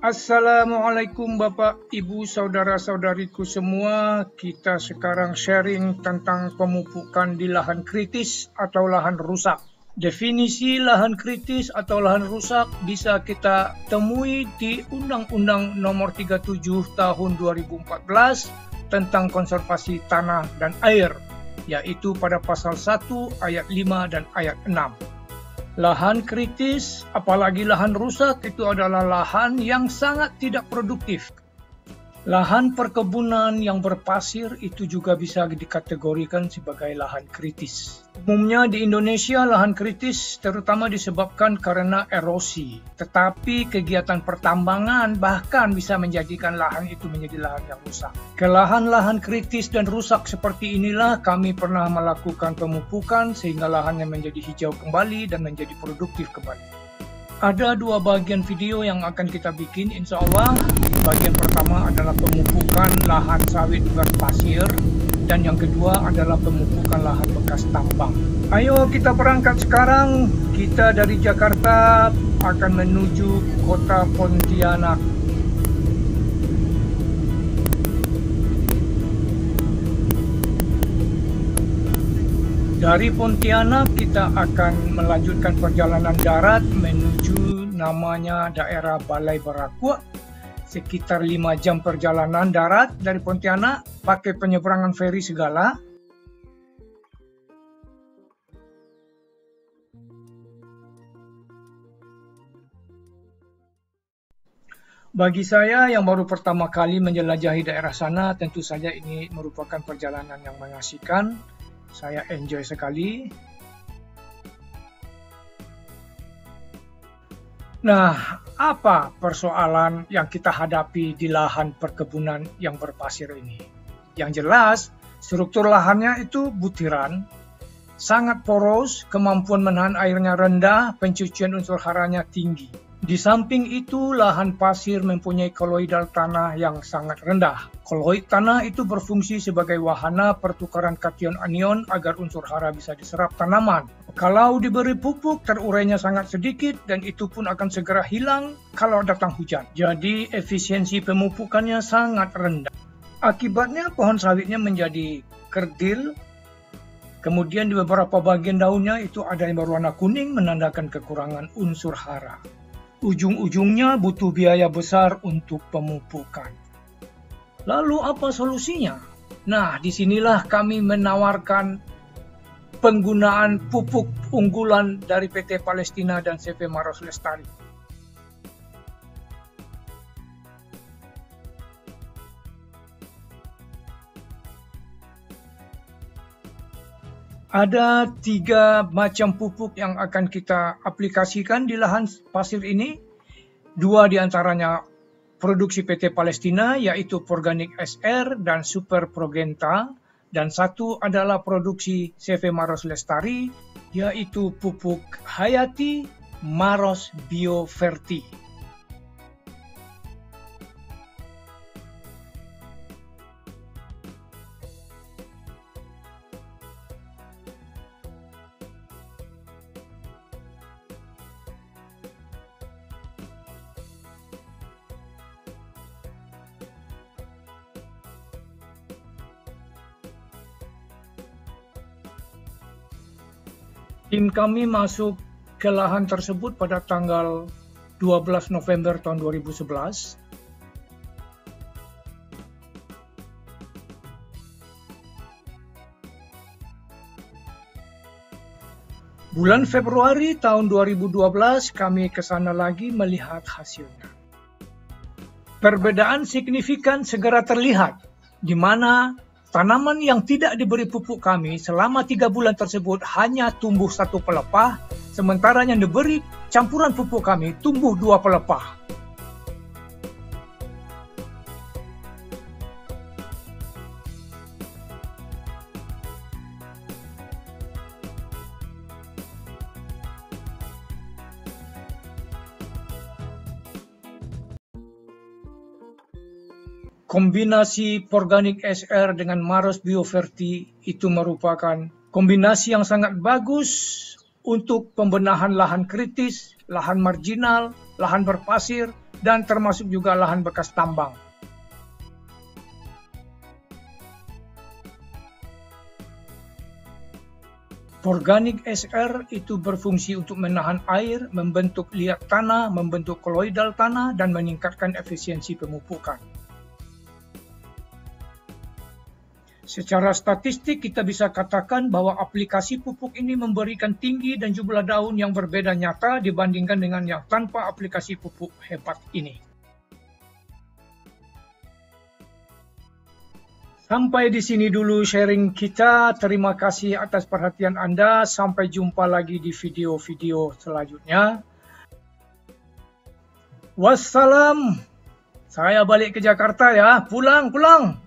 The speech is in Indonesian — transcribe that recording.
Assalamualaikum Bapak, Ibu, Saudara-saudariku semua. Kita sekarang sharing tentang pemupukan di lahan kritis atau lahan rusak. Definisi lahan kritis atau lahan rusak bisa kita temui di Undang-Undang Nomor 37 Tahun 2014 tentang konservasi tanah dan air, yaitu pada pasal 1 ayat 5 dan ayat 6. Lahan kritis, apalagi lahan rusak, itu adalah lahan yang sangat tidak produktif. Lahan perkebunan yang berpasir itu juga bisa dikategorikan sebagai lahan kritis. Umumnya di Indonesia lahan kritis terutama disebabkan karena erosi. Tetapi kegiatan pertambangan bahkan bisa menjadikan lahan itu menjadi lahan yang rusak. Ke lahan-lahan kritis dan rusak seperti inilah kami pernah melakukan pemupukan sehingga lahannya menjadi hijau kembali dan menjadi produktif kembali. Ada dua bagian video yang akan kita bikin, insya Allah. Bagian pertama adalah pemupukan lahan sawit berpasir, dan yang kedua adalah pemupukan lahan bekas tambang. Ayo kita berangkat sekarang. Kita dari Jakarta akan menuju kota Pontianak. Dari Pontianak kita akan melanjutkan perjalanan darat menuju namanya daerah Balai Barakua. Sekitar 5 jam perjalanan darat dari Pontianak pakai penyeberangan feri segala. Bagi saya yang baru pertama kali menjelajahi daerah sana, tentu saja ini merupakan perjalanan yang mengasihkan. Saya enjoy sekali. Nah, apa persoalan yang kita hadapi di lahan perkebunan yang berpasir ini? Yang jelas, struktur lahannya itu butiran, sangat poros, kemampuan menahan airnya rendah, pencucian unsur haranya tinggi. Di samping itu, lahan pasir mempunyai koloidal tanah yang sangat rendah. Koloid tanah itu berfungsi sebagai wahana pertukaran kation anion agar unsur hara bisa diserap tanaman. Kalau diberi pupuk, terurainya sangat sedikit dan itu pun akan segera hilang kalau datang hujan. Jadi efisiensi pemupukannya sangat rendah. Akibatnya pohon sawitnya menjadi kerdil. Kemudian di beberapa bagian daunnya itu ada yang berwarna kuning menandakan kekurangan unsur hara. Ujung-ujungnya butuh biaya besar untuk pemupukan. Lalu apa solusinya? Nah, disinilah kami menawarkan penggunaan pupuk unggulan dari PT Palestina dan CV Maros Lestari. Ada 3 macam pupuk yang akan kita aplikasikan di lahan pasir ini. 2 diantaranya produksi PT Palestina, yaitu Organic SR dan Super Progenta. Dan 1 adalah produksi CV Maros Lestari, yaitu pupuk Hayati Maros Bioverti. Tim kami masuk ke lahan tersebut pada tanggal 12 November tahun 2011. Bulan Februari tahun 2012 kami ke sana lagi melihat hasilnya. Perbedaan signifikan segera terlihat, di mana tanaman yang tidak diberi pupuk kami selama 3 bulan tersebut hanya tumbuh 1 pelepah, sementara yang diberi campuran pupuk kami tumbuh 2 pelepah. Kombinasi Organic SR dengan Maros Bioverti itu merupakan kombinasi yang sangat bagus untuk pembenahan lahan kritis, lahan marginal, lahan berpasir, dan termasuk juga lahan bekas tambang. Organik SR itu berfungsi untuk menahan air, membentuk liat tanah, membentuk koloidal tanah, dan meningkatkan efisiensi pemupukan. Secara statistik kita bisa katakan bahwa aplikasi pupuk ini memberikan tinggi dan jumlah daun yang berbeda nyata dibandingkan dengan yang tanpa aplikasi pupuk hebat ini. Sampai di sini dulu sharing kita. Terima kasih atas perhatian Anda. Sampai jumpa lagi di video-video selanjutnya. Wassalam. Saya balik ke Jakarta ya. Pulang.